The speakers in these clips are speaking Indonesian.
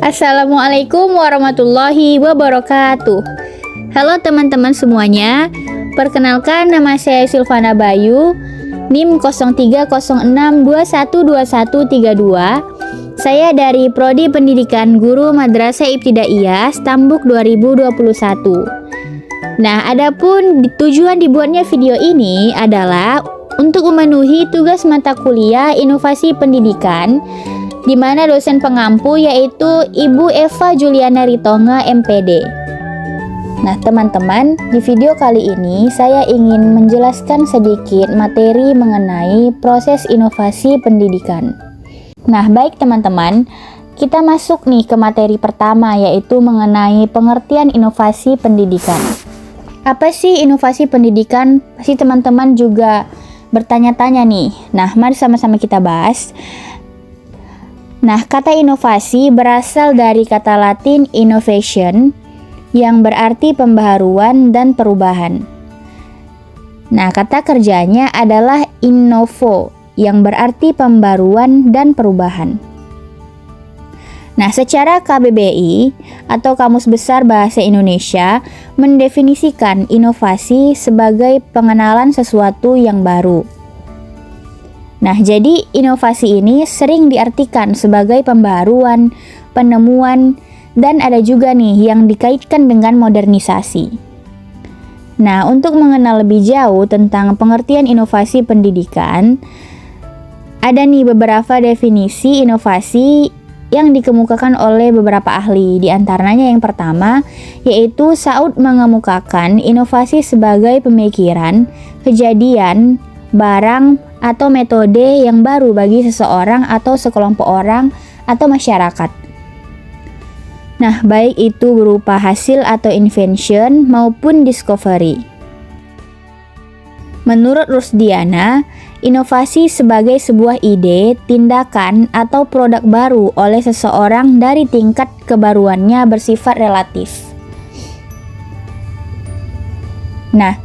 Assalamualaikum warahmatullahi wabarakatuh. Halo teman-teman semuanya. Perkenalkan, nama saya Silvana Bayu, NIM 0306212132. Saya dari Prodi Pendidikan Guru Madrasah Ibtidaiyah Stambuk 2021. Nah, adapun tujuan dibuatnya video ini adalah untuk memenuhi tugas mata kuliah Inovasi Pendidikan, di mana dosen pengampu yaitu Ibu Eva Juliana Ritonga MPD. Nah teman-teman, di video kali ini saya ingin menjelaskan sedikit materi mengenai proses inovasi pendidikan. Nah baik teman-teman, kita masuk nih ke materi pertama, yaitu mengenai pengertian inovasi pendidikan. Apa sih inovasi pendidikan? Pasti teman-teman juga bertanya-tanya nih. Nah mari sama-sama kita bahas. Nah, kata inovasi berasal dari kata Latin innovation yang berarti pembaharuan dan perubahan. Nah, kata kerjanya adalah innovo yang berarti pembaruan dan perubahan. Nah, secara KBBI atau Kamus Besar Bahasa Indonesia mendefinisikan inovasi sebagai pengenalan sesuatu yang baru. Nah, jadi inovasi ini sering diartikan sebagai pembaharuan, penemuan, dan ada juga nih yang dikaitkan dengan modernisasi. Nah, untuk mengenal lebih jauh tentang pengertian inovasi pendidikan, ada nih beberapa definisi inovasi yang dikemukakan oleh beberapa ahli. Di antaranya yang pertama, yaitu Saud mengemukakan inovasi sebagai pemikiran, kejadian, barang, atau metode yang baru bagi seseorang atau sekelompok orang atau masyarakat. Nah, baik itu berupa hasil atau invention maupun discovery. Menurut Rusdiana, inovasi sebagai sebuah ide, tindakan, atau produk baru oleh seseorang dari tingkat kebaruannya bersifat relatif. Nah,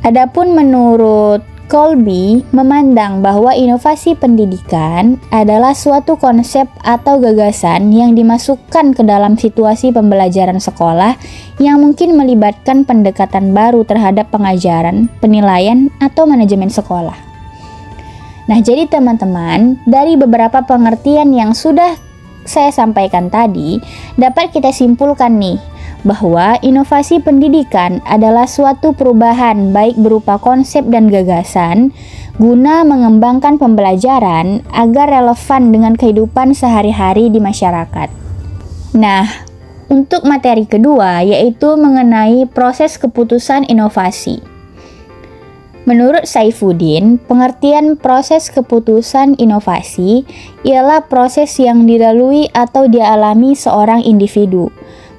adapun menurut Kolbe memandang bahwa inovasi pendidikan adalah suatu konsep atau gagasan yang dimasukkan ke dalam situasi pembelajaran sekolah yang mungkin melibatkan pendekatan baru terhadap pengajaran, penilaian, atau manajemen sekolah. Nah, jadi teman-teman, dari beberapa pengertian yang sudah saya sampaikan tadi, dapat kita simpulkan nih, bahwa inovasi pendidikan adalah suatu perubahan baik berupa konsep dan gagasan guna mengembangkan pembelajaran agar relevan dengan kehidupan sehari-hari di masyarakat. Nah, untuk materi kedua yaitu mengenai proses keputusan inovasi. Menurut Saifuddin, pengertian proses keputusan inovasi ialah proses yang dilalui atau dialami seorang individu,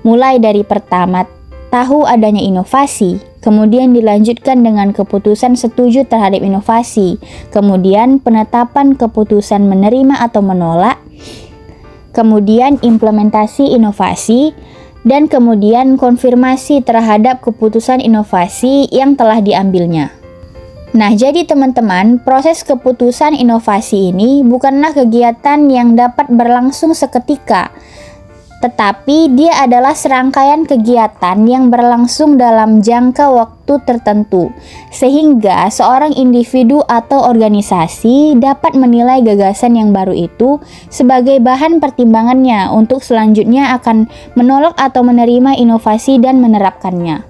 mulai dari pertama tahu adanya inovasi, kemudian dilanjutkan dengan keputusan setuju terhadap inovasi, kemudian penetapan keputusan menerima atau menolak, kemudian implementasi inovasi, dan kemudian konfirmasi terhadap keputusan inovasi yang telah diambilnya. Nah, jadi teman-teman, proses keputusan inovasi ini bukanlah kegiatan yang dapat berlangsung seketika, tetapi dia adalah serangkaian kegiatan yang berlangsung dalam jangka waktu tertentu, sehingga seorang individu atau organisasi dapat menilai gagasan yang baru itu sebagai bahan pertimbangannya untuk selanjutnya akan menolak atau menerima inovasi dan menerapkannya.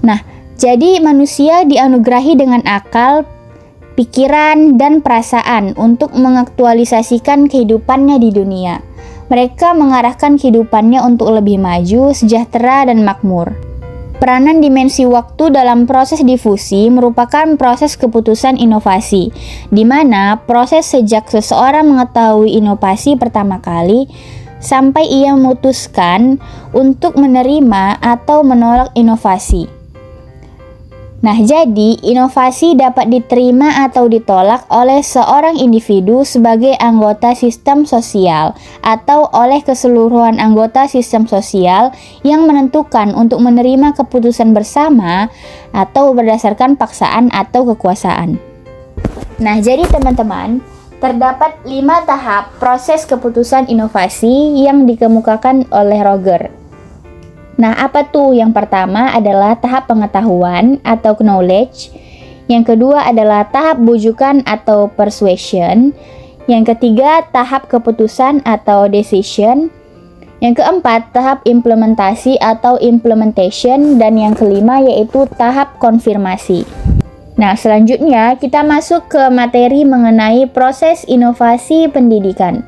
Nah, jadi manusia dianugerahi dengan akal, pikiran, dan perasaan untuk mengaktualisasikan kehidupannya di dunia. Mereka mengarahkan kehidupannya untuk lebih maju, sejahtera, dan makmur. Peranan dimensi waktu dalam proses difusi merupakan proses keputusan inovasi, di mana proses sejak seseorang mengetahui inovasi pertama kali sampai ia memutuskan untuk menerima atau menolak inovasi. Nah, jadi inovasi dapat diterima atau ditolak oleh seorang individu sebagai anggota sistem sosial atau oleh keseluruhan anggota sistem sosial yang menentukan untuk menerima keputusan bersama atau berdasarkan paksaan atau kekuasaan. Nah, jadi teman-teman, terdapat 5 tahap proses keputusan inovasi yang dikemukakan oleh Roger. Nah, apa tuh? Yang pertama adalah tahap pengetahuan atau knowledge. Yang kedua adalah tahap bujukan atau persuasion. Yang ketiga, tahap keputusan atau decision. Yang keempat, tahap implementasi atau implementation. Dan yang kelima yaitu tahap konfirmasi. Nah, selanjutnya kita masuk ke materi mengenai proses inovasi pendidikan.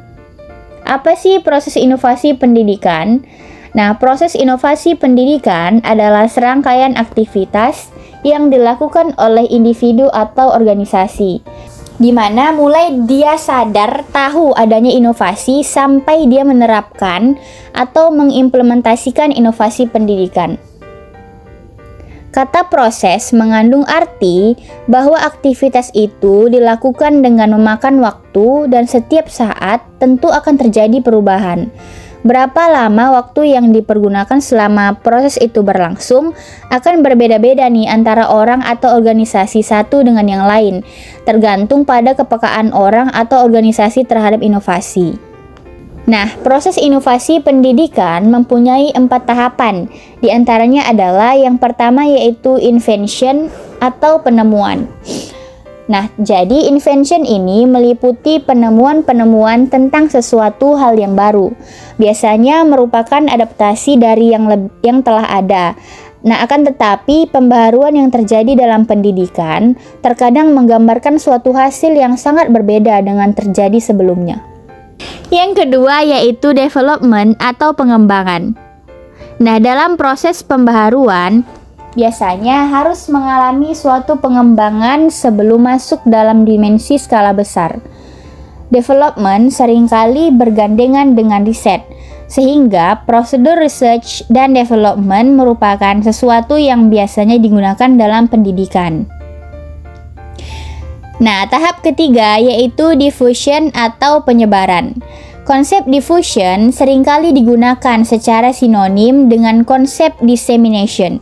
Apa sih proses inovasi pendidikan? Nah, proses inovasi pendidikan adalah serangkaian aktivitas yang dilakukan oleh individu atau organisasi, di mana mulai dia sadar tahu adanya inovasi sampai dia menerapkan atau mengimplementasikan inovasi pendidikan. Kata proses mengandung arti bahwa aktivitas itu dilakukan dengan memakan waktu dan setiap saat tentu akan terjadi perubahan. Berapa lama waktu yang dipergunakan selama proses itu berlangsung akan berbeda-beda nih antara orang atau organisasi satu dengan yang lain, tergantung pada kepekaan orang atau organisasi terhadap inovasi. Nah, proses inovasi pendidikan mempunyai 4 tahapan. Di antaranya adalah yang pertama yaitu invention atau penemuan. Nah, jadi invention ini meliputi penemuan-penemuan tentang sesuatu hal yang baru. Biasanya merupakan adaptasi dari yang telah ada. Nah, akan tetapi pembaharuan yang terjadi dalam pendidikan terkadang menggambarkan suatu hasil yang sangat berbeda dengan terjadi sebelumnya. Yang kedua yaitu development atau pengembangan. Nah, dalam proses pembaharuan biasanya harus mengalami suatu pengembangan sebelum masuk dalam dimensi skala besar. Development seringkali bergandengan dengan riset, sehingga prosedur research dan development merupakan sesuatu yang biasanya digunakan dalam pendidikan. Nah, tahap ketiga yaitu diffusion atau penyebaran. Konsep diffusion seringkali digunakan secara sinonim dengan konsep dissemination.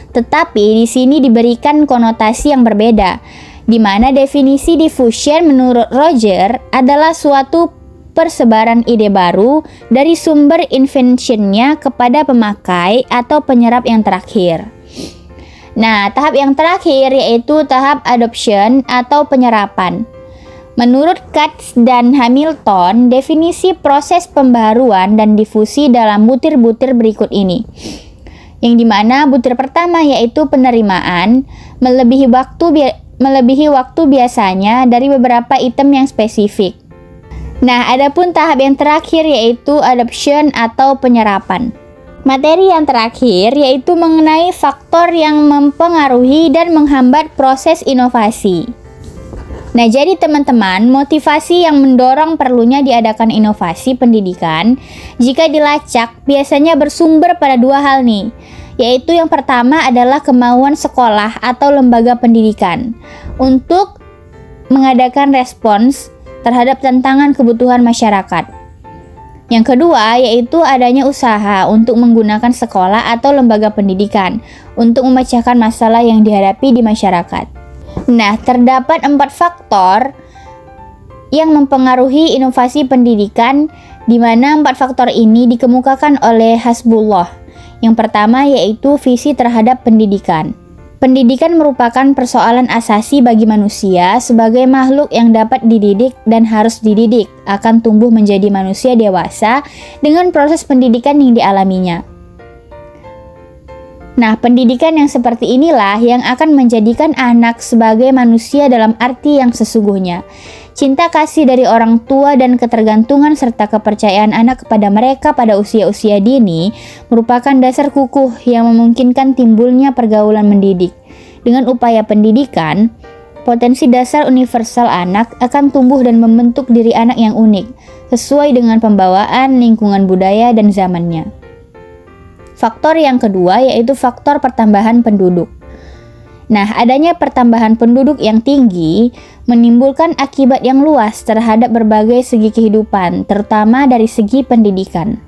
Tetapi di sini diberikan konotasi yang berbeda, di mana definisi diffusion menurut Roger adalah suatu persebaran ide baru dari sumber inventionnya kepada pemakai atau penyerap yang terakhir. Nah, tahap yang terakhir yaitu tahap adoption atau penyerapan. Menurut Katz dan Hamilton, definisi proses pembaharuan dan difusi dalam butir-butir berikut ini. Yang dimana butir pertama yaitu penerimaan, melebihi waktu biasanya dari beberapa item yang spesifik. Nah, adapun tahap yang terakhir yaitu adoption atau penyerapan. Materi yang terakhir yaitu mengenai faktor yang mempengaruhi dan menghambat proses inovasi. Nah, jadi teman-teman, motivasi yang mendorong perlunya diadakan inovasi pendidikan, jika dilacak, biasanya bersumber pada 2 hal nih, yaitu yang pertama adalah kemauan sekolah atau lembaga pendidikan untuk mengadakan respons terhadap tantangan kebutuhan masyarakat. Yang kedua, yaitu adanya usaha untuk menggunakan sekolah atau lembaga pendidikan untuk memecahkan masalah yang dihadapi di masyarakat. Nah, terdapat 4 faktor yang mempengaruhi inovasi pendidikan, di mana 4 faktor ini dikemukakan oleh Hasbullah. Yang pertama yaitu visi terhadap pendidikan. Pendidikan merupakan persoalan asasi bagi manusia sebagai makhluk yang dapat dididik dan harus dididik akan tumbuh menjadi manusia dewasa dengan proses pendidikan yang dialaminya. Nah, pendidikan yang seperti inilah yang akan menjadikan anak sebagai manusia dalam arti yang sesungguhnya. Cinta kasih dari orang tua dan ketergantungan serta kepercayaan anak kepada mereka pada usia-usia dini merupakan dasar kukuh yang memungkinkan timbulnya pergaulan mendidik. Dengan upaya pendidikan, potensi dasar universal anak akan tumbuh dan membentuk diri anak yang unik, sesuai dengan pembawaan, lingkungan budaya, dan zamannya. Faktor yang kedua yaitu faktor pertambahan penduduk. Nah, adanya pertambahan penduduk yang tinggi menimbulkan akibat yang luas terhadap berbagai segi kehidupan, terutama dari segi pendidikan.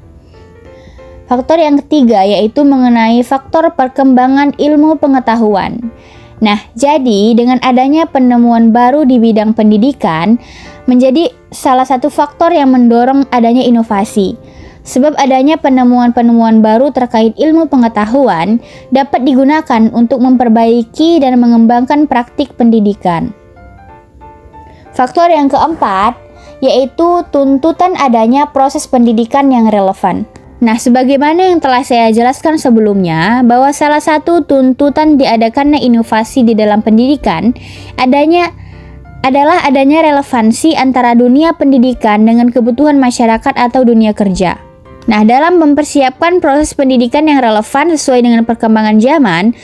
Faktor yang ketiga yaitu mengenai faktor perkembangan ilmu pengetahuan. Nah, jadi dengan adanya penemuan baru di bidang pendidikan, menjadi salah satu faktor yang mendorong adanya inovasi. Sebab adanya penemuan-penemuan baru terkait ilmu pengetahuan dapat digunakan untuk memperbaiki dan mengembangkan praktik pendidikan. Faktor yang keempat, yaitu tuntutan adanya proses pendidikan yang relevan. Nah, sebagaimana yang telah saya jelaskan sebelumnya, bahwa salah satu tuntutan diadakannya inovasi di dalam pendidikan adalah adanya relevansi antara dunia pendidikan dengan kebutuhan masyarakat atau dunia kerja. Nah, dalam mempersiapkan proses pendidikan yang relevan sesuai dengan perkembangan zaman,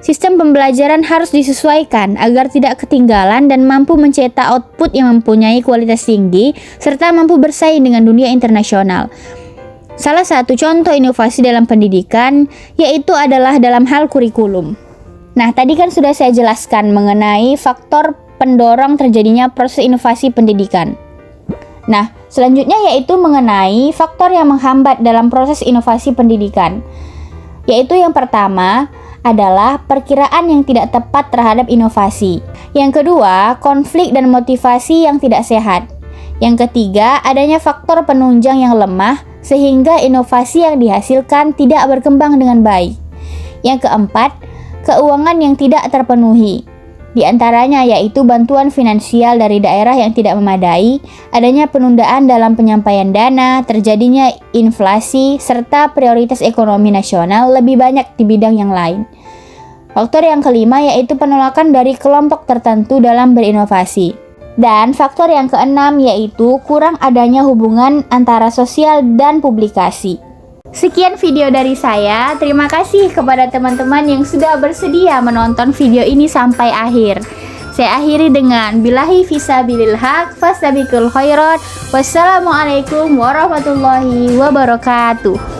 sistem pembelajaran harus disesuaikan agar tidak ketinggalan dan mampu mencetak output yang mempunyai kualitas tinggi serta mampu bersaing dengan dunia internasional. Salah satu contoh inovasi dalam pendidikan yaitu adalah dalam hal kurikulum. Nah, tadi kan sudah saya jelaskan mengenai faktor pendorong terjadinya proses inovasi pendidikan. Nah, selanjutnya yaitu mengenai faktor yang menghambat dalam proses inovasi pendidikan. Yaitu yang pertama adalah perkiraan yang tidak tepat terhadap inovasi. Yang kedua, konflik dan motivasi yang tidak sehat. Yang ketiga, adanya faktor penunjang yang lemah sehingga inovasi yang dihasilkan tidak berkembang dengan baik. Yang keempat, keuangan yang tidak terpenuhi. Di antaranya yaitu bantuan finansial dari daerah yang tidak memadai, adanya penundaan dalam penyampaian dana, terjadinya inflasi, serta prioritas ekonomi nasional lebih banyak di bidang yang lain. Faktor yang kelima yaitu penolakan dari kelompok tertentu dalam berinovasi. Dan faktor yang keenam yaitu kurang adanya hubungan antara sosial dan publikasi. Sekian video dari saya. Terima kasih kepada teman-teman yang sudah bersedia menonton video ini sampai akhir. Saya akhiri dengan billahi fisabilil haq fastabiqul khairat. Wassalamualaikum warahmatullahi wabarakatuh.